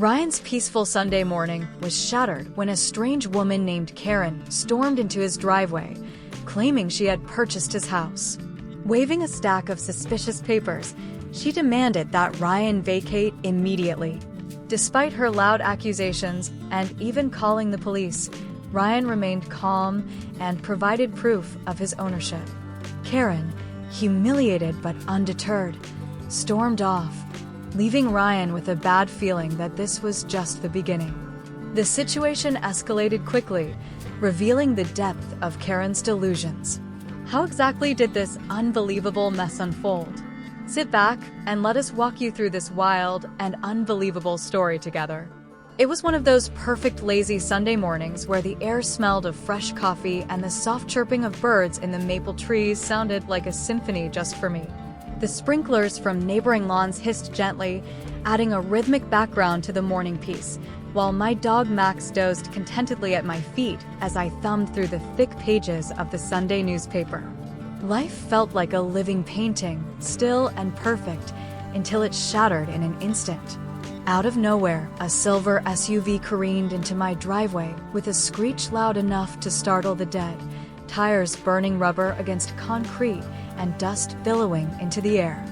Ryan's peaceful Sunday morning was shattered when a strange woman named Karen stormed into his driveway, claiming she had purchased his house. Waving a stack of suspicious papers, she demanded that Ryan vacate immediately. Despite her loud accusations and even calling the police, Ryan remained calm and provided proof of his ownership. Karen, humiliated but undeterred, stormed off, leaving Ryan with a bad feeling that this was just the beginning. The situation escalated quickly, revealing the depth of Karen's delusions. How exactly did this unbelievable mess unfold? Sit back and let us walk you through this wild and unbelievable story together. It was one of those perfect lazy Sunday mornings where the air smelled of fresh coffee and the soft chirping of birds in the maple trees sounded like a symphony just for me. The sprinklers from neighboring lawns hissed gently, adding a rhythmic background to the morning peace, while my dog Max dozed contentedly at my feet as I thumbed through the thick pages of the Sunday newspaper. Life felt like a living painting, still and perfect, until it shattered in an instant. Out of nowhere, a silver SUV careened into my driveway with a screech loud enough to startle the dead, tires burning rubber against concrete and dust billowing into the air.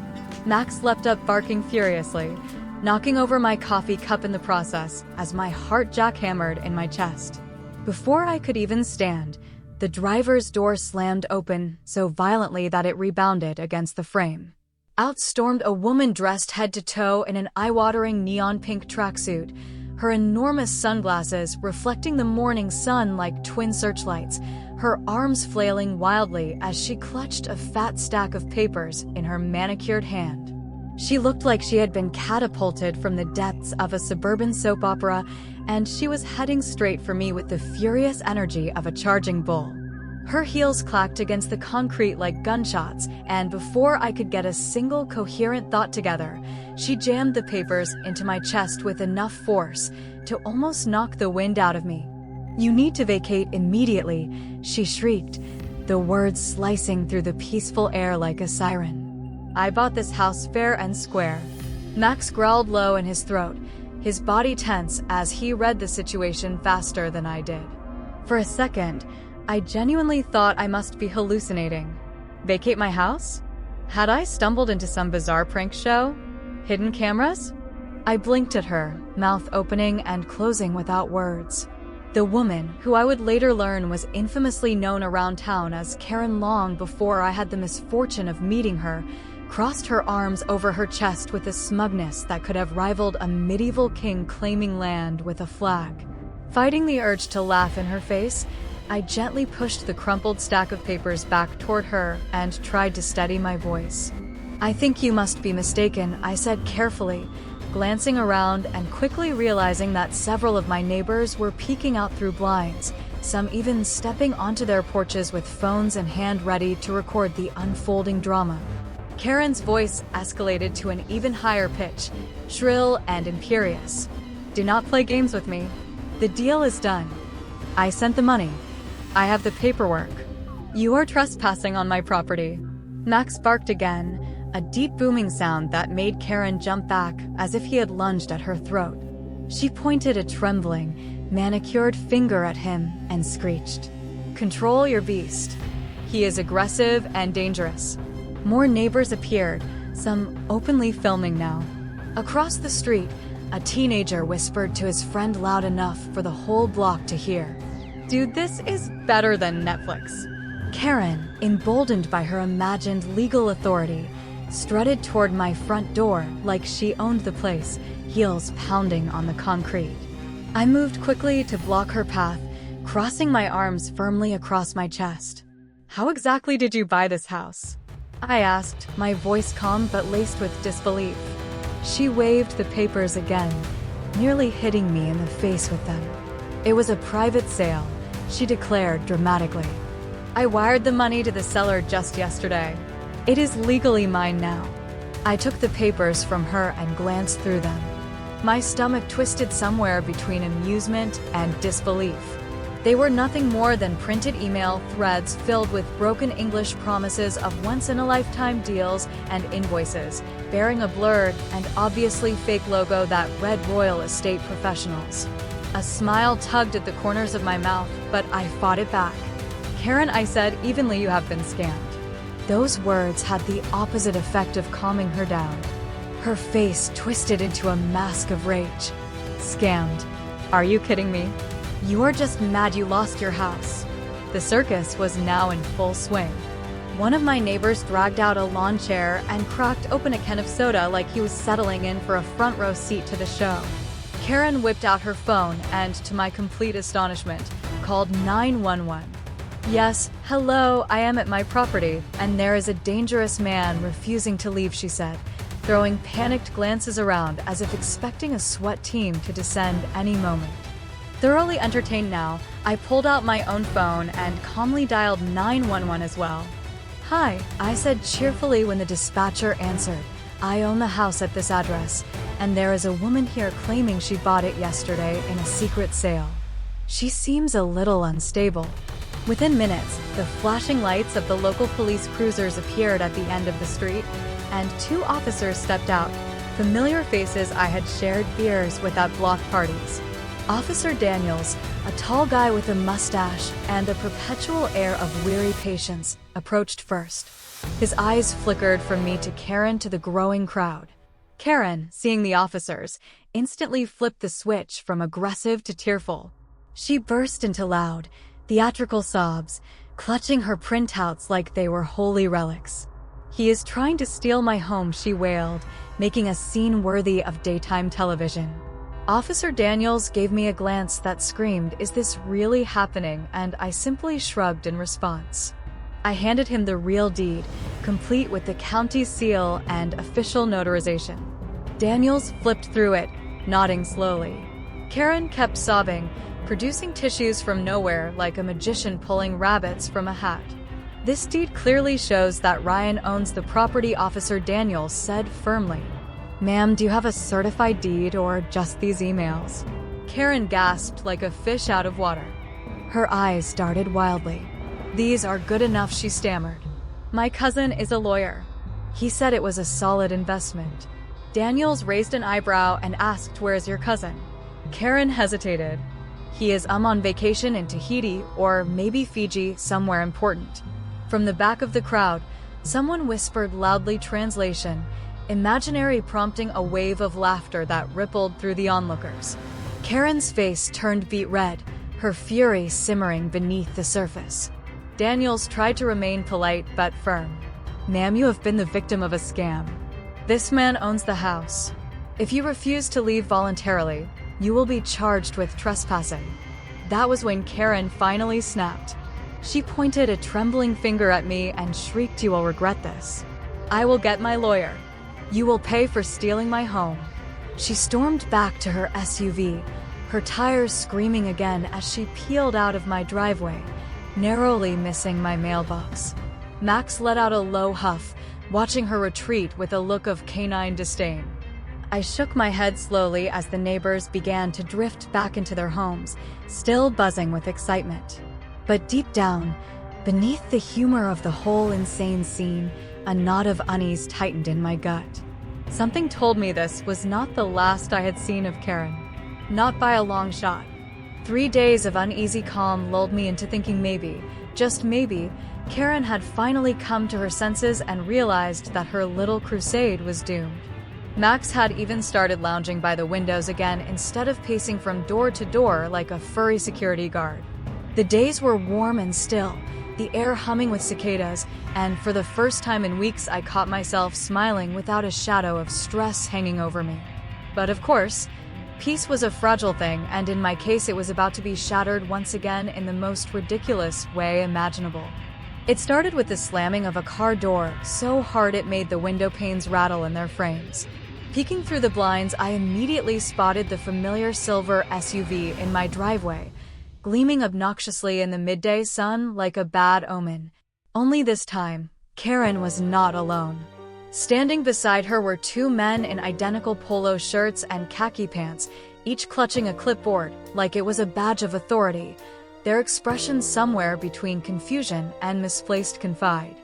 Max leapt up barking furiously, knocking over my coffee cup in the process as my heart jackhammered in my chest. Before I could even stand, the driver's door slammed open so violently that it rebounded against the frame. Out stormed a woman dressed head to toe in an eye-watering neon pink tracksuit, her enormous sunglasses reflecting the morning sun like twin searchlights, her arms flailing wildly as she clutched a fat stack of papers in her manicured hand. She looked like she had been catapulted from the depths of a suburban soap opera, and she was heading straight for me with the furious energy of a charging bull. Her heels clacked against the concrete like gunshots, and before I could get a single coherent thought together, she jammed the papers into my chest with enough force to almost knock the wind out of me. "You need to vacate immediately," she shrieked, the words slicing through the peaceful air like a siren. "I bought this house fair and square." Max growled low in his throat, his body tense as he read the situation faster than I did. For a second, I genuinely thought I must be hallucinating. Vacate my house? Had I stumbled into some bizarre prank show? Hidden cameras? I blinked at her, mouth opening and closing without words. The woman, who I would later learn was infamously known around town as Karen long before I had the misfortune of meeting her, crossed her arms over her chest with a smugness that could have rivaled a medieval king claiming land with a flag. Fighting the urge to laugh in her face, I gently pushed the crumpled stack of papers back toward her and tried to steady my voice. "I think you must be mistaken," I said carefully, glancing around and quickly realizing that several of my neighbors were peeking out through blinds, some even stepping onto their porches with phones in hand ready to record the unfolding drama. Karen's voice escalated to an even higher pitch, shrill and imperious. "Do not play games with me. The deal is done. I sent the money. I have the paperwork. You are trespassing on my property." Max barked again, a deep booming sound that made Karen jump back as if he had lunged at her throat. She pointed a trembling, manicured finger at him and screeched, "Control your beast. He is aggressive and dangerous." More neighbors appeared, some openly filming now. Across the street, a teenager whispered to his friend loud enough for the whole block to hear, "Dude, this is better than Netflix." Karen, emboldened by her imagined legal authority, strutted toward my front door like she owned the place, heels pounding on the concrete. I moved quickly to block her path, crossing my arms firmly across my chest. "How exactly did you buy this house?" I asked, my voice calm but laced with disbelief. She waved the papers again, nearly hitting me in the face with them. "It was a private sale," she declared dramatically. "I wired the money to the seller just yesterday. It is legally mine now." I took the papers from her and glanced through them. My stomach twisted somewhere between amusement and disbelief. They were nothing more than printed email threads filled with broken English promises of once-in-a-lifetime deals and invoices, bearing a blurred and obviously fake logo that read Royal Estate Professionals. A smile tugged at the corners of my mouth, but I fought it back. "Karen," I said evenly, "you have been scammed." Those words had the opposite effect of calming her down. Her face twisted into a mask of rage. "Scammed? Are you kidding me? You're just mad you lost your house." The circus was now in full swing. One of my neighbors dragged out a lawn chair and cracked open a can of soda like he was settling in for a front row seat to the show. Karen whipped out her phone and, to my complete astonishment, called 911. "Yes, hello, I am at my property, and there is a dangerous man refusing to leave," she said, throwing panicked glances around as if expecting a SWAT team to descend any moment. Thoroughly entertained now, I pulled out my own phone and calmly dialed 911 as well. "Hi," I said cheerfully when the dispatcher answered. "I own the house at this address, and there is a woman here claiming she bought it yesterday in a secret sale. She seems a little unstable." Within minutes, the flashing lights of the local police cruisers appeared at the end of the street, and 2 officers stepped out, familiar faces I had shared beers with at block parties. Officer Daniels, a tall guy with a mustache and a perpetual air of weary patience, approached first. His eyes flickered from me to Karen to the growing crowd. Karen, seeing the officers, instantly flipped the switch from aggressive to tearful. She burst into loud, theatrical sobs, clutching her printouts like they were holy relics. "He is trying to steal my home," she wailed, making a scene worthy of daytime television. Officer Daniels gave me a glance that screamed, "Is this really happening?" and I simply shrugged in response. I handed him the real deed, complete with the county seal and official notarization. Daniels flipped through it, nodding slowly. Karen kept sobbing, producing tissues from nowhere like a magician pulling rabbits from a hat. "This deed clearly shows that Ryan owns the property," Officer Daniels said firmly. "Ma'am, do you have a certified deed or just these emails?" Karen gasped like a fish out of water. Her eyes darted wildly. "These are good enough," she stammered. "My cousin is a lawyer. He said it was a solid investment." Daniels raised an eyebrow and asked, "Where is your cousin?" Karen hesitated. "He is on vacation in Tahiti or maybe Fiji, somewhere important." From the back of the crowd, someone whispered loudly, translation, imaginary, prompting a wave of laughter that rippled through the onlookers. Karen's face turned beet red, her fury simmering beneath the surface. Daniels tried to remain polite but firm. "Ma'am, you have been the victim of a scam. This man owns the house. If you refuse to leave voluntarily, you will be charged with trespassing." That was when Karen finally snapped. She pointed a trembling finger at me and shrieked, "You will regret this. I will get my lawyer. You will pay for stealing my home." She stormed back to her SUV, her tires screaming again as she peeled out of my driveway, narrowly missing my mailbox. Max let out a low huff, watching her retreat with a look of canine disdain. I shook my head slowly as the neighbors began to drift back into their homes, still buzzing with excitement. But deep down, beneath the humor of the whole insane scene, a knot of unease tightened in my gut. Something told me this was not the last I had seen of Karen. Not by a long shot. 3 days of uneasy calm lulled me into thinking maybe, just maybe, Karen had finally come to her senses and realized that her little crusade was doomed. Max had even started lounging by the windows again instead of pacing from door to door like a furry security guard. The days were warm and still, the air humming with cicadas, and for the first time in weeks I caught myself smiling without a shadow of stress hanging over me. But of course, peace was a fragile thing, and in my case it was about to be shattered once again in the most ridiculous way imaginable. It started with the slamming of a car door so hard it made the window panes rattle in their frames. Peeking through the blinds, I immediately spotted the familiar silver SUV in my driveway, gleaming obnoxiously in the midday sun like a bad omen. Only this time, Karen was not alone. Standing beside her were 2 men in identical polo shirts and khaki pants, each clutching a clipboard like it was a badge of authority. their expressions somewhere between confusion and misplaced confide.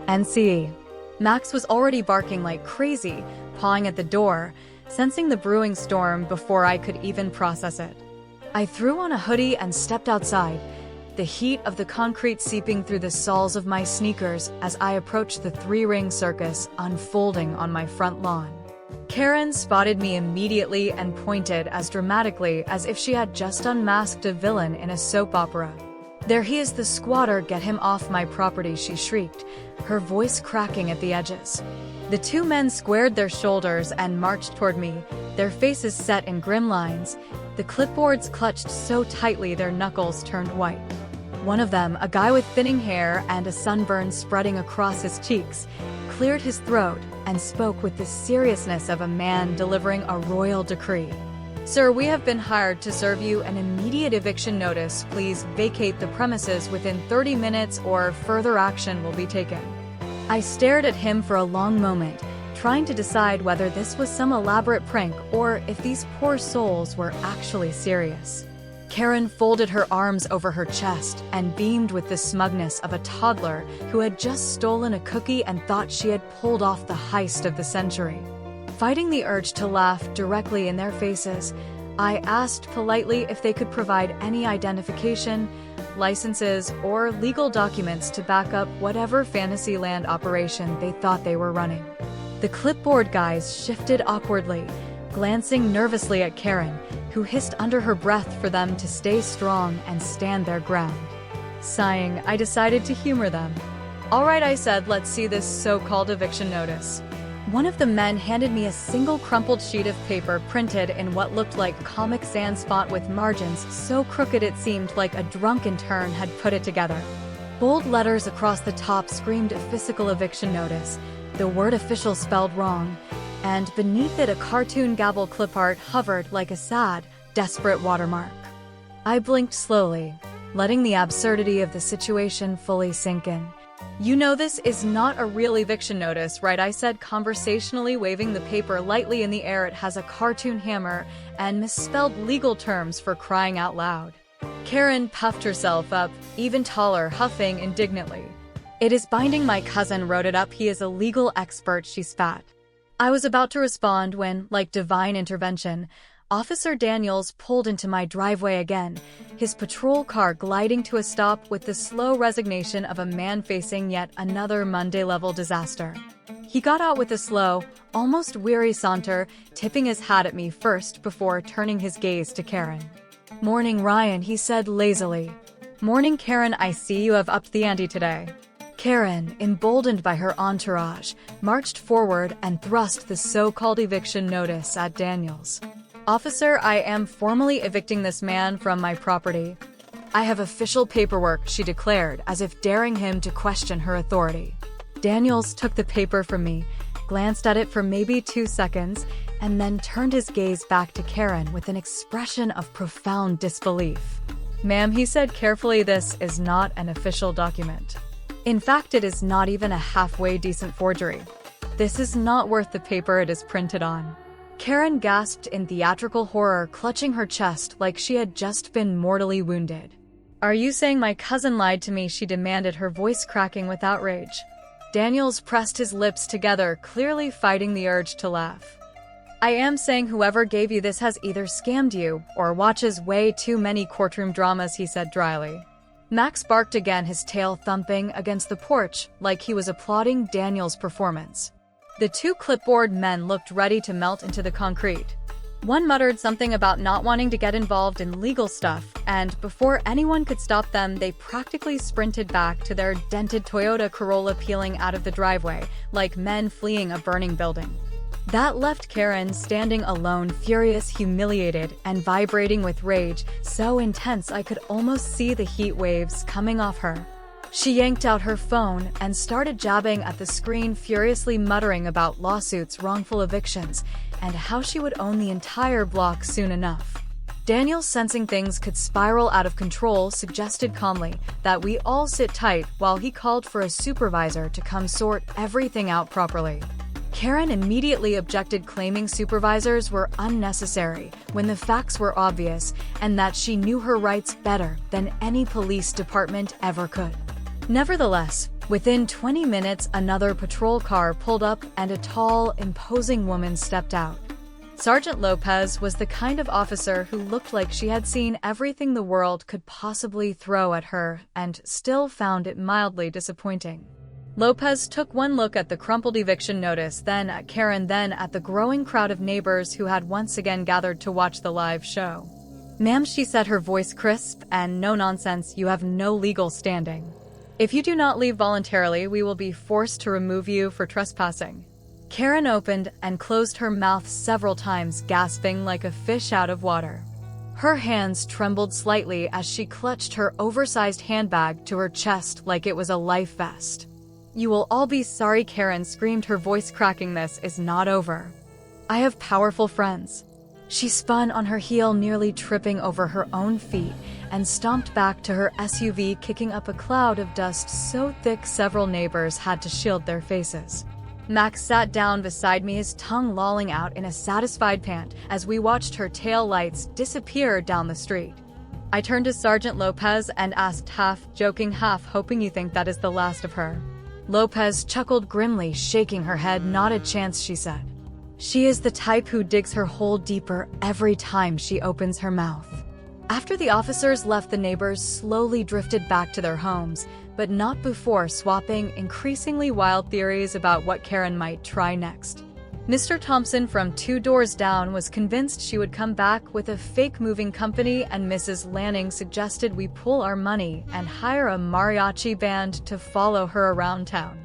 NCE. Max was already barking like crazy, pawing at the door, sensing the brewing storm before I could even process it. I threw on a hoodie and stepped outside, the heat of the concrete seeping through the soles of my sneakers as I approached the three-ring circus unfolding on my front lawn. Karen spotted me immediately and pointed as dramatically as if she had just unmasked a villain in a soap opera. "There he is, the squatter, get him off my property," she shrieked, her voice cracking at the edges. The two men squared their shoulders and marched toward me, their faces set in grim lines, the clipboards clutched so tightly their knuckles turned white. One of them, a guy with thinning hair and a sunburn spreading across his cheeks, cleared his throat and spoke with the seriousness of a man delivering a royal decree. "Sir, we have been hired to serve you an immediate eviction notice. Please vacate the premises within 30 minutes or further action will be taken." I stared at him for a long moment, trying to decide whether this was some elaborate prank or if these poor souls were actually serious. Karen folded her arms over her chest and beamed with the smugness of a toddler who had just stolen a cookie and thought she had pulled off the heist of the century. Fighting the urge to laugh directly in their faces, I asked politely if they could provide any identification, licenses, or legal documents to back up whatever Fantasyland operation they thought they were running. The clipboard guys shifted awkwardly, glancing nervously at Karen, who hissed under her breath for them to stay strong and stand their ground. Sighing, I decided to humor them. "All right," I said, "let's see this so-called eviction notice." One of the men handed me a single crumpled sheet of paper printed in what looked like Comic Sans font with margins so crooked it seemed like a drunken turn had put it together. Bold letters across the top screamed a physical eviction notice, the word official spelled wrong, and beneath it a cartoon gabble clip art hovered like a sad, desperate watermark. I blinked slowly, letting the absurdity of the situation fully sink in. "You know this is not a real eviction notice, right?" I said conversationally, waving the paper lightly in the air. "It has a cartoon hammer and misspelled legal terms, for crying out loud." Karen puffed herself up, even taller, huffing indignantly. "It is binding. My cousin wrote it up. He is a legal expert," she spat. I was about to respond when, like divine intervention, Officer Daniels pulled into my driveway again, his patrol car gliding to a stop with the slow resignation of a man facing yet another Monday-level disaster. He got out with a slow, almost weary saunter, tipping his hat at me first before turning his gaze to Karen. "Morning, Ryan," he said lazily. "Morning, Karen. I see you have upped the ante today." Karen, emboldened by her entourage, marched forward and thrust the so-called eviction notice at Daniels. "Officer, I am formally evicting this man from my property. I have official paperwork," she declared, as if daring him to question her authority. Daniels took the paper from me, glanced at it for maybe 2 seconds, and then turned his gaze back to Karen with an expression of profound disbelief. "Ma'am," he said carefully, "this is not an official document. In fact, it is not even a halfway decent forgery. This is not worth the paper it is printed on." Karen gasped in theatrical horror, clutching her chest like she had just been mortally wounded. "Are you saying my cousin lied to me?" she demanded, her voice cracking with outrage. Daniels pressed his lips together, clearly fighting the urge to laugh. "I am saying whoever gave you this has either scammed you or watches way too many courtroom dramas," he said dryly. Max barked again, his tail thumping against the porch like he was applauding Daniels' performance. The two clipboard men looked ready to melt into the concrete. One muttered something about not wanting to get involved in legal stuff, and before anyone could stop them, they practically sprinted back to their dented Toyota Corolla, peeling out of the driveway like men fleeing a burning building. That left Karen standing alone, furious, humiliated, and vibrating with rage so intense I could almost see the heat waves coming off her. She yanked out her phone and started jabbing at the screen, furiously muttering about lawsuits, wrongful evictions, and how she would own the entire block soon enough. Daniel, sensing things could spiral out of control, suggested calmly that we all sit tight while he called for a supervisor to come sort everything out properly. Karen immediately objected, claiming supervisors were unnecessary when the facts were obvious and that she knew her rights better than any police department ever could. Nevertheless, within 20 minutes, another patrol car pulled up and a tall, imposing woman stepped out. Sergeant Lopez was the kind of officer who looked like she had seen everything the world could possibly throw at her and still found it mildly disappointing. Lopez took one look at the crumpled eviction notice, then at Karen, then at the growing crowd of neighbors who had once again gathered to watch the live show. "Ma'am," she said, her voice crisp and no nonsense, "you have no legal standing. If you do not leave voluntarily, we will be forced to remove you for trespassing." Karen opened and closed her mouth several times, gasping like a fish out of water. Her hands trembled slightly as she clutched her oversized handbag to her chest like it was a life vest. "You will all be sorry," Karen screamed, her voice cracking. "This is not over. I have powerful friends." She spun on her heel, nearly tripping over her own feet, and stomped back to her SUV, kicking up a cloud of dust so thick several neighbors had to shield their faces. Max sat down beside me, his tongue lolling out in a satisfied pant as we watched her tail lights disappear down the street. I turned to Sergeant Lopez and asked, half joking, half hoping, "You think that is the last of her?" Lopez chuckled grimly, shaking her head. "Not a chance," she said. "She is the type who digs her hole deeper every time she opens her mouth." After the officers left, the neighbors slowly drifted back to their homes, but not before swapping increasingly wild theories about what Karen might try next. Mr. Thompson from 2 doors down was convinced she would come back with a fake moving company, and Mrs. Lanning suggested we pool our money and hire a mariachi band to follow her around town.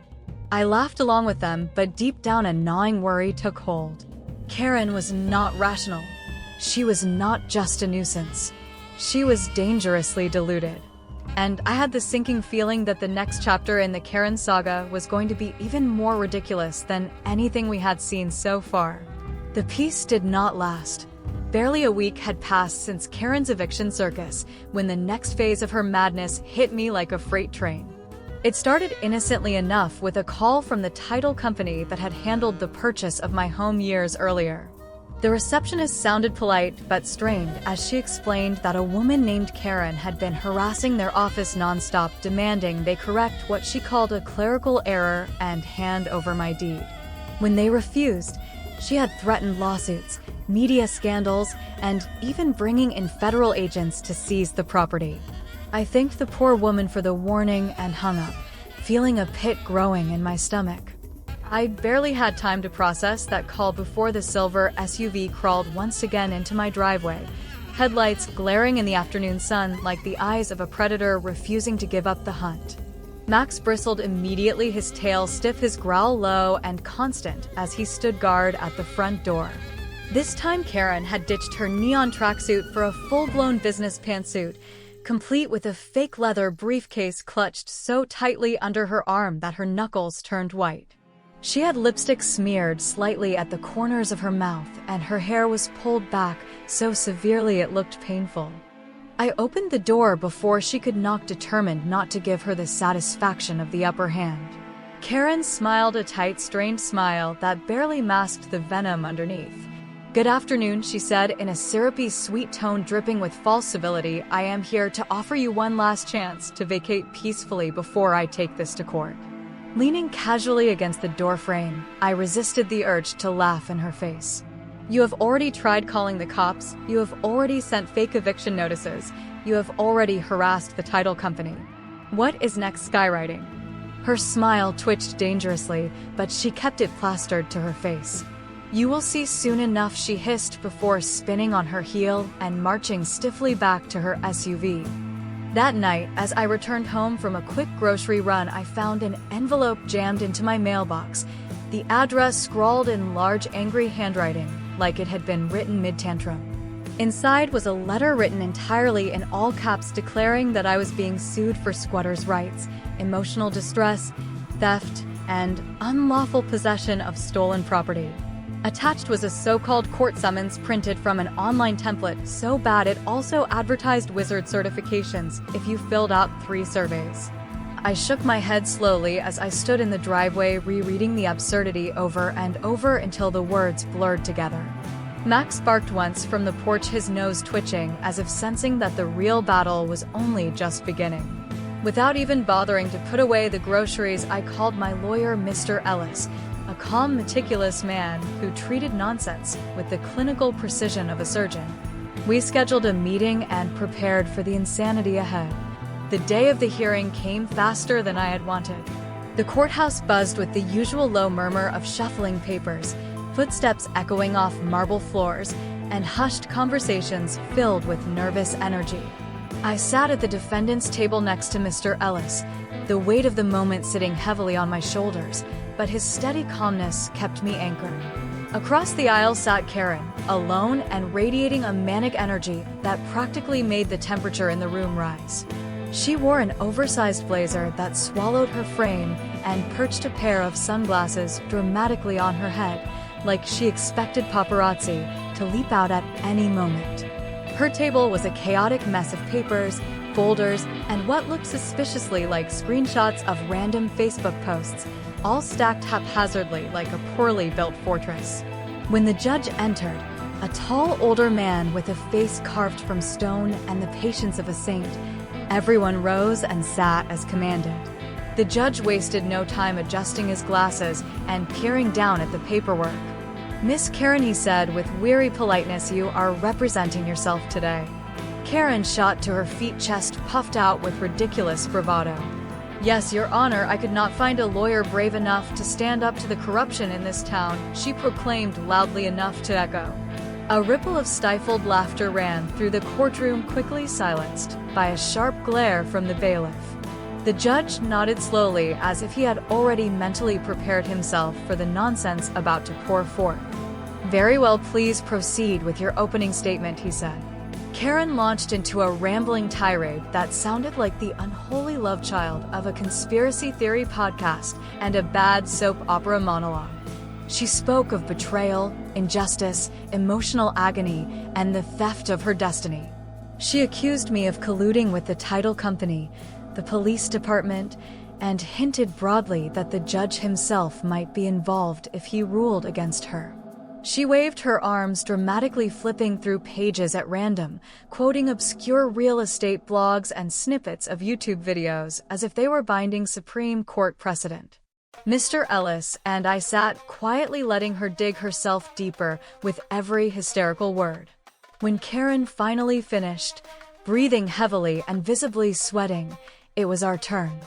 I laughed along with them, but deep down a gnawing worry took hold. Karen was not rational. She was not just a nuisance. She was dangerously deluded. And I had the sinking feeling that the next chapter in the Karen saga was going to be even more ridiculous than anything we had seen so far. The peace did not last. Barely a week had passed since Karen's eviction circus when the next phase of her madness hit me like a freight train. It started innocently enough with a call from the title company that had handled the purchase of my home years earlier. The receptionist sounded polite but strained as she explained that a woman named Karen had been harassing their office nonstop, demanding they correct what she called a clerical error and hand over my deed. When they refused, she had threatened lawsuits, media scandals, and even bringing in federal agents to seize the property. I thanked the poor woman for the warning and hung up, feeling a pit growing in my stomach. I barely had time to process that call before the silver SUV crawled once again into my driveway, headlights glaring in the afternoon sun like the eyes of a predator refusing to give up the hunt. Max bristled immediately, his tail stiff, his growl low and constant as he stood guard at the front door. This time Karen had ditched her neon tracksuit for a full-blown business pantsuit, complete with a fake leather briefcase clutched so tightly under her arm that her knuckles turned white. She had lipstick smeared slightly at the corners of her mouth, and her hair was pulled back so severely it looked painful. I opened the door before she could knock, determined not to give her the satisfaction of the upper hand. Karen smiled, a tight, strained smile that barely masked the venom underneath. "Good afternoon," she said in a syrupy, sweet tone dripping with false civility. "I am here to offer you one last chance to vacate peacefully before I take this to court." Leaning casually against the doorframe, I resisted the urge to laugh in her face. "You have already tried calling the cops, you have already sent fake eviction notices, you have already harassed the title company. What is next, skywriting?" Her smile twitched dangerously, but she kept it plastered to her face. "You will see soon enough," she hissed before spinning on her heel and marching stiffly back to her SUV. That night, as I returned home from a quick grocery run, I found an envelope jammed into my mailbox, the address scrawled in large, angry handwriting, like it had been written mid-tantrum. Inside was a letter written entirely in all caps declaring that I was being sued for squatters' rights, emotional distress, theft, and unlawful possession of stolen property. Attached was a so-called court summons printed from an online template so bad it also advertised wizard certifications if you filled out 3 surveys. I shook my head slowly as I stood in the driveway rereading the absurdity over and over until the words blurred together. Max barked once from the porch, his nose twitching as if sensing that the real battle was only just beginning. Without even bothering to put away the groceries, I called my lawyer, Mr. Ellis, a calm, meticulous man who treated nonsense with the clinical precision of a surgeon. We scheduled a meeting and prepared for the insanity ahead. The day of the hearing came faster than I had wanted. The courthouse buzzed with the usual low murmur of shuffling papers, footsteps echoing off marble floors, and hushed conversations filled with nervous energy. I sat at the defendant's table next to Mr. Ellis, the weight of the moment sitting heavily on my shoulders, but his steady calmness kept me anchored. Across the aisle sat Karen, alone and radiating a manic energy that practically made the temperature in the room rise. She wore an oversized blazer that swallowed her frame and perched a pair of sunglasses dramatically on her head, like she expected paparazzi to leap out at any moment. Her table was a chaotic mess of papers, folders, and what looked suspiciously like screenshots of random Facebook posts, all stacked haphazardly like a poorly built fortress. When the judge entered, a tall older man with a face carved from stone and the patience of a saint, everyone rose and sat as commanded. The judge wasted no time adjusting his glasses and peering down at the paperwork. "Miss Karen," he said with weary politeness, "you are representing yourself today." Karen shot to her feet, chest puffed out with ridiculous bravado. "Yes, Your Honor, I could not find a lawyer brave enough to stand up to the corruption in this town," she proclaimed loudly enough to echo. A ripple of stifled laughter ran through the courtroom, quickly silenced by a sharp glare from the bailiff. The judge nodded slowly as if he had already mentally prepared himself for the nonsense about to pour forth. "Very well, please proceed with your opening statement," he said. Karen launched into a rambling tirade that sounded like the unholy love child of a conspiracy theory podcast and a bad soap opera monologue. She spoke of betrayal, injustice, emotional agony, and the theft of her destiny. She accused me of colluding with the title company, the police department, and hinted broadly that the judge himself might be involved if he ruled against her. She waved her arms, dramatically flipping through pages at random, quoting obscure real estate blogs and snippets of YouTube videos as if they were binding Supreme Court precedent. Mr. Ellis and I sat quietly, letting her dig herself deeper with every hysterical word. When Karen finally finished, breathing heavily and visibly sweating, it was our turn.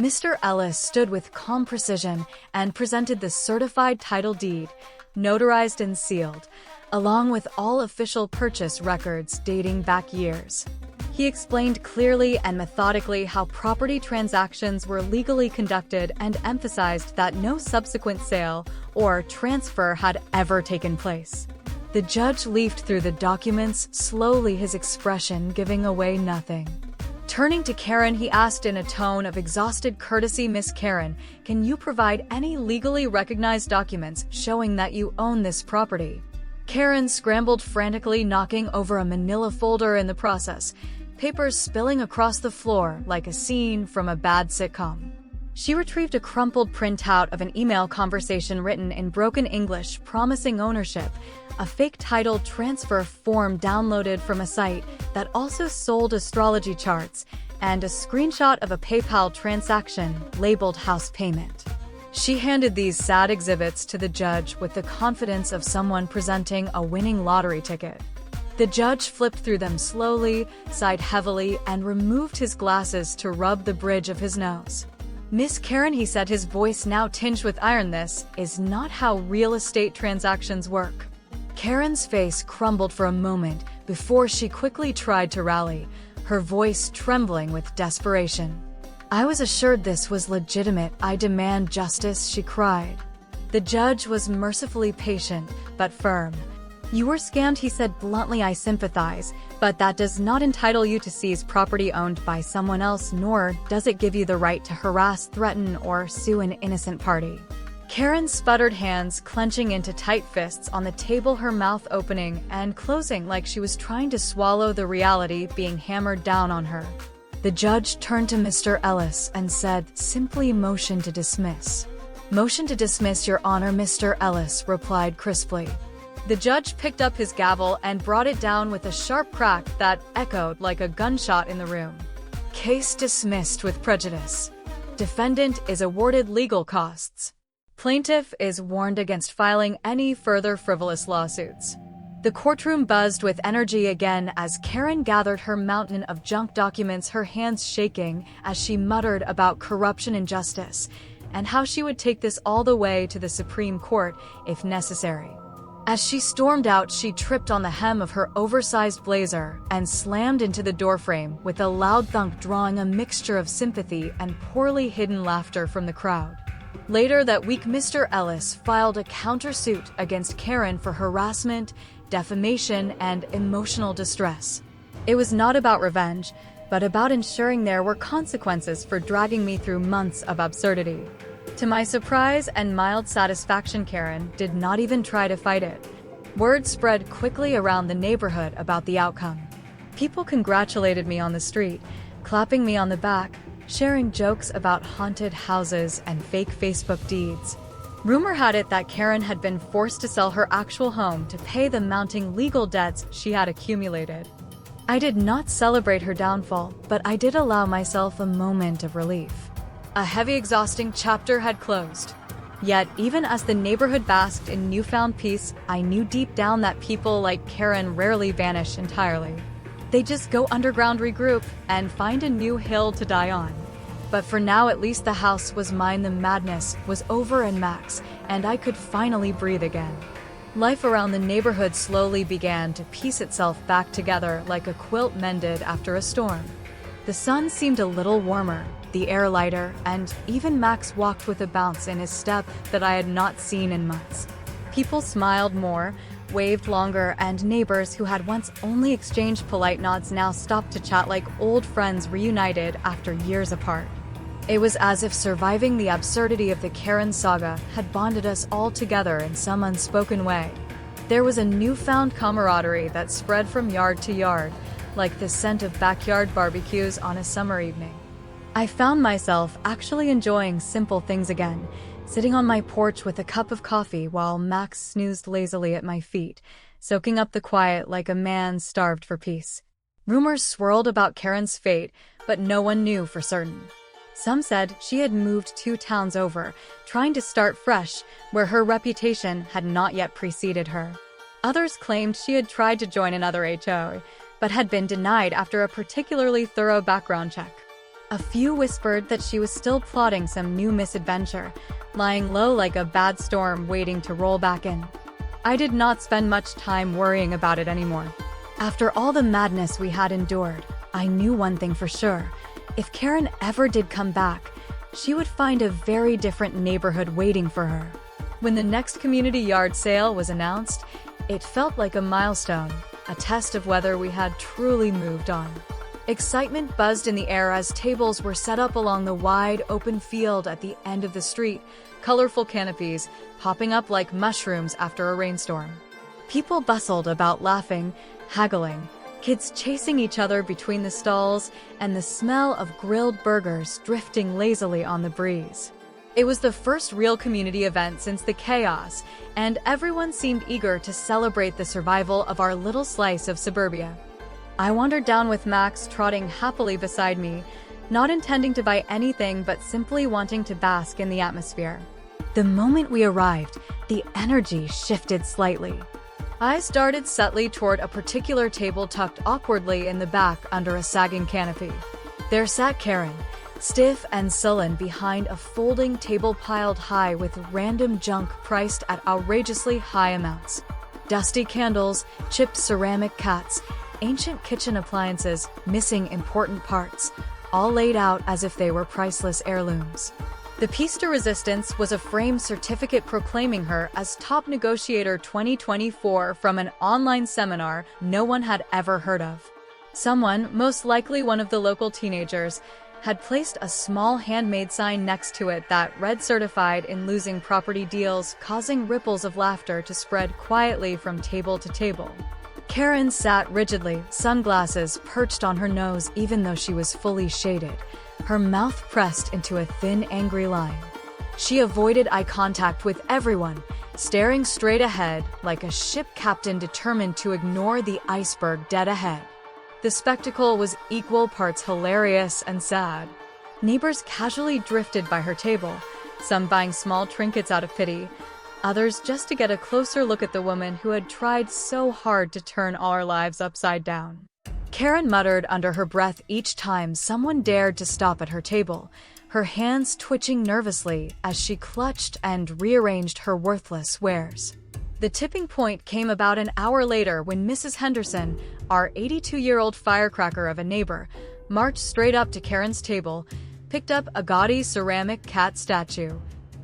Mr. Ellis stood with calm precision and presented the certified title deed, notarized and sealed, along with all official purchase records dating back years. He explained clearly and methodically how property transactions were legally conducted and emphasized that no subsequent sale or transfer had ever taken place. The judge leafed through the documents slowly, his expression giving away nothing. Turning to Karen, he asked in a tone of exhausted courtesy, "Miss Karen, can you provide any legally recognized documents showing that you own this property?" Karen scrambled frantically, knocking over a manila folder in the process, papers spilling across the floor like a scene from a bad sitcom. She retrieved a crumpled printout of an email conversation written in broken English promising ownership, a fake title transfer form downloaded from a site that also sold astrology charts, and a screenshot of a PayPal transaction labeled house payment. She handed these sad exhibits to the judge with the confidence of someone presenting a winning lottery ticket. The judge flipped through them slowly, sighed heavily, and removed his glasses to rub the bridge of his nose. "Miss Karen," he said, his voice now tinged with iron, "this is not how real estate transactions work." Karen's face crumbled for a moment before she quickly tried to rally, her voice trembling with desperation. "I was assured this was legitimate. I demand justice," she cried. The judge was mercifully patient, but firm. "You were scammed," he said bluntly. "I sympathize, but that does not entitle you to seize property owned by someone else, nor does it give you the right to harass, threaten, or sue an innocent party." Karen sputtered, hands clenching into tight fists on the table, her mouth opening and closing like she was trying to swallow the reality being hammered down on her. The judge turned to Mr. Ellis and said, "Simply motion to dismiss." "Motion to dismiss, Your Honor," Mr. Ellis replied crisply. The judge picked up his gavel and brought it down with a sharp crack that echoed like a gunshot in the room. Case dismissed with prejudice. Defendant is awarded legal costs. Plaintiff is warned against filing any further frivolous lawsuits. The courtroom buzzed with energy again as Karen gathered her mountain of junk documents, her hands shaking as she muttered about corruption and justice, and how she would take this all the way to the Supreme Court if necessary. As she stormed out, she tripped on the hem of her oversized blazer and slammed into the doorframe with a loud thunk, drawing a mixture of sympathy and poorly hidden laughter from the crowd. Later that week, Mr. Ellis filed a countersuit against Karen for harassment, defamation, and emotional distress. It was not about revenge, but about ensuring there were consequences for dragging me through months of absurdity. To my surprise and mild satisfaction, Karen did not even try to fight it. Word spread quickly around the neighborhood about the outcome. People congratulated me on the street, clapping me on the back, sharing jokes about haunted houses and fake Facebook deeds. Rumor had it that Karen had been forced to sell her actual home to pay the mounting legal debts she had accumulated. I did not celebrate her downfall, but I did allow myself a moment of relief. A heavy, exhausting chapter had closed. Yet, even as the neighborhood basked in newfound peace, I knew deep down that people like Karen rarely vanish entirely. They just go underground, regroup, and find a new hill to die on. But for now, at least the house was mine. The madness was over and max, and I could finally breathe again. Life around the neighborhood slowly began to piece itself back together like a quilt mended after a storm. The sun seemed a little warmer, the air lighter, and even Max walked with a bounce in his step that I had not seen in months. People smiled more, waved longer, and neighbors who had once only exchanged polite nods now stopped to chat like old friends reunited after years apart. It was as if surviving the absurdity of the Karen saga had bonded us all together in some unspoken way. There was a newfound camaraderie that spread from yard to yard, like the scent of backyard barbecues on a summer evening. I found myself actually enjoying simple things again, sitting on my porch with a cup of coffee while Max snoozed lazily at my feet, soaking up the quiet like a man starved for peace. Rumors swirled about Karen's fate, but no one knew for certain. Some said she had moved 2 towns over, trying to start fresh, where her reputation had not yet preceded her. Others claimed she had tried to join another HO, but had been denied after a particularly thorough background check. A few whispered that she was still plotting some new misadventure, lying low like a bad storm waiting to roll back in. I did not spend much time worrying about it anymore. After all the madness we had endured, I knew one thing for sure. If Karen ever did come back, she would find a very different neighborhood waiting for her. When the next community yard sale was announced, it felt like a milestone, a test of whether we had truly moved on. Excitement buzzed in the air as tables were set up along the wide, open field at the end of the street, colorful canopies popping up like mushrooms after a rainstorm. People bustled about, laughing, haggling, kids chasing each other between the stalls, and the smell of grilled burgers drifting lazily on the breeze. It was the first real community event since the chaos, and everyone seemed eager to celebrate the survival of our little slice of suburbia. I wandered down with Max trotting happily beside me, not intending to buy anything but simply wanting to bask in the atmosphere. The moment we arrived, the energy shifted slightly. I started subtly toward a particular table tucked awkwardly in the back under a sagging canopy. There sat Karen, stiff and sullen behind a folding table piled high with random junk priced at outrageously high amounts. Dusty candles, chipped ceramic cats, ancient kitchen appliances missing important parts, all laid out as if they were priceless heirlooms. The piece de resistance was a framed certificate proclaiming her as top negotiator 2024 from an online seminar no one had ever heard of. Someone, most likely one of the local teenagers, had placed a small handmade sign next to it that read "certified in losing property deals," causing ripples of laughter to spread quietly from table to table. Karen sat rigidly, sunglasses perched on her nose even though she was fully shaded, her mouth pressed into a thin, angry line. She avoided eye contact with everyone, staring straight ahead like a ship captain determined to ignore the iceberg dead ahead. The spectacle was equal parts hilarious and sad. Neighbors casually drifted by her table, some buying small trinkets out of pity, others just to get a closer look at the woman who had tried so hard to turn all our lives upside down. Karen muttered under her breath each time someone dared to stop at her table, her hands twitching nervously as she clutched and rearranged her worthless wares. The tipping point came about an hour later when Mrs. Henderson, our 82-year-old firecracker of a neighbor, marched straight up to Karen's table, picked up a gaudy ceramic cat statue,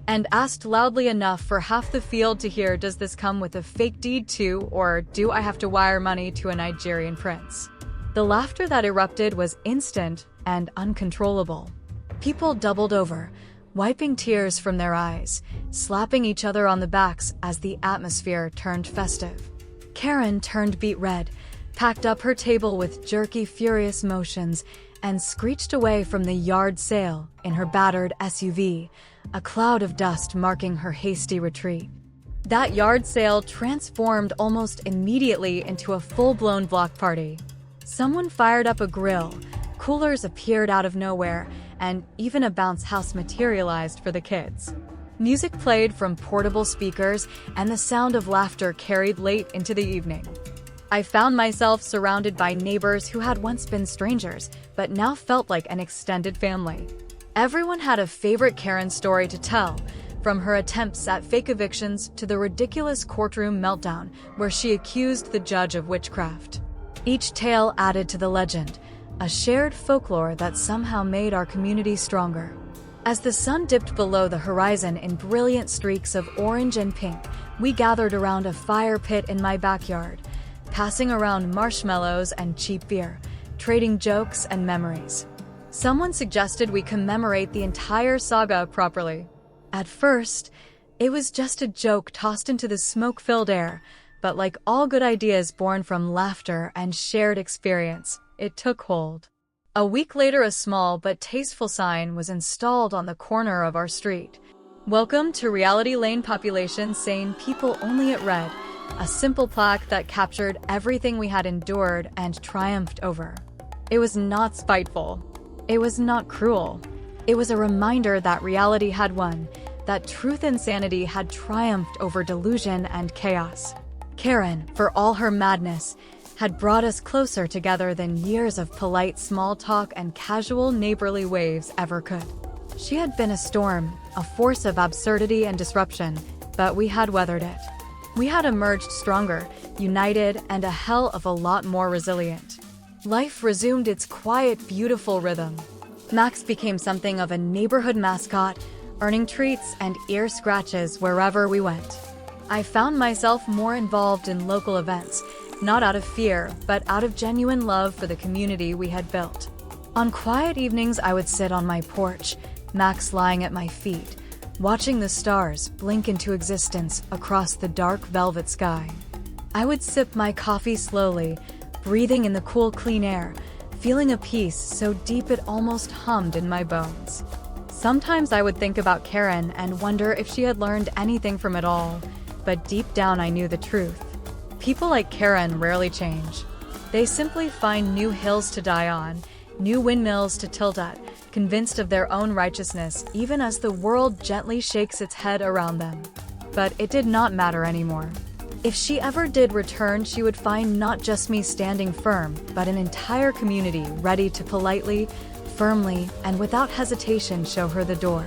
and asked loudly enough for half the field to hear, "Does this come with a fake deed too, or do I have to wire money to a Nigerian prince?" The laughter that erupted was instant and uncontrollable. People doubled over, wiping tears from their eyes, slapping each other on the backs as the atmosphere turned festive. Karen turned beet red, packed up her table with jerky, furious motions, and screeched away from the yard sale in her battered SUV, a cloud of dust marking her hasty retreat. That yard sale transformed almost immediately into a full-blown block party. Someone fired up a grill, coolers appeared out of nowhere, and even a bounce house materialized for the kids. Music played from portable speakers, and the sound of laughter carried late into the evening. I found myself surrounded by neighbors who had once been strangers, but now felt like an extended family. Everyone had a favorite Karen story to tell, from her attempts at fake evictions to the ridiculous courtroom meltdown where she accused the judge of witchcraft. Each tale added to the legend, a shared folklore that somehow made our community stronger. As the sun dipped below the horizon in brilliant streaks of orange and pink, we gathered around a fire pit in my backyard, passing around marshmallows and cheap beer, trading jokes and memories. Someone suggested we commemorate the entire saga properly. At first, it was just a joke tossed into the smoke-filled air, but like all good ideas born from laughter and shared experience, it took hold. A week later, a small but tasteful sign was installed on the corner of our street. "Welcome to Reality Lane, population sane people only at Red," a simple plaque that captured everything we had endured and triumphed over. It was not spiteful. It was not cruel. It was a reminder that reality had won, that truth and sanity had triumphed over delusion and chaos. Karen, for all her madness, had brought us closer together than years of polite small talk and casual neighborly waves ever could. She had been a storm, a force of absurdity and disruption, but we had weathered it. We had emerged stronger, united, and a hell of a lot more resilient. Life resumed its quiet, beautiful rhythm. Max became something of a neighborhood mascot, earning treats and ear scratches wherever we went. I found myself more involved in local events, not out of fear, but out of genuine love for the community we had built. On quiet evenings, I would sit on my porch, Max lying at my feet, watching the stars blink into existence across the dark velvet sky. I would sip my coffee slowly, breathing in the cool, clean air, feeling a peace so deep it almost hummed in my bones. Sometimes I would think about Karen and wonder if she had learned anything from it all, but deep down I knew the truth. People like Karen rarely change. They simply find new hills to die on, new windmills to tilt at, convinced of their own righteousness even as the world gently shakes its head around them. But it did not matter anymore. If she ever did return, she would find not just me standing firm, but an entire community ready to politely, firmly, and without hesitation show her the door.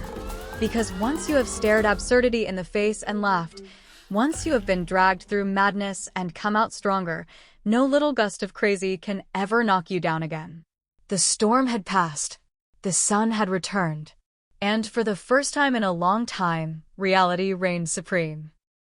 Because once you have stared absurdity in the face and laughed, once you have been dragged through madness and come out stronger, no little gust of crazy can ever knock you down again. The storm had passed. The sun had returned. And for the first time in a long time, reality reigned supreme.